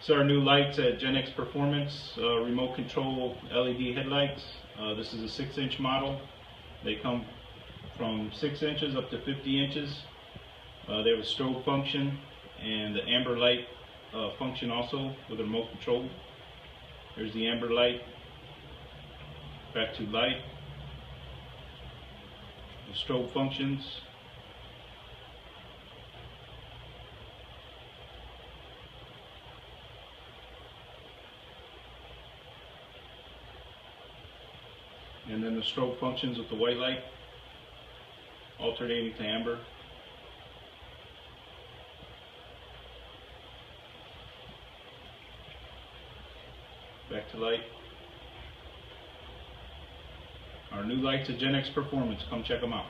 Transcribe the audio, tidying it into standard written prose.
So our new lights at GenX Performance, remote control LED headlights. This is a 6-inch model. They come from 6 inches up to 50 inches. They have a strobe function and the amber light function also with a remote control. There's the amber light, back to light, the strobe functions. And then the strobe functions with the white light, alternating to amber. Back to light. Our new lights at GenX Performance. Come check them out.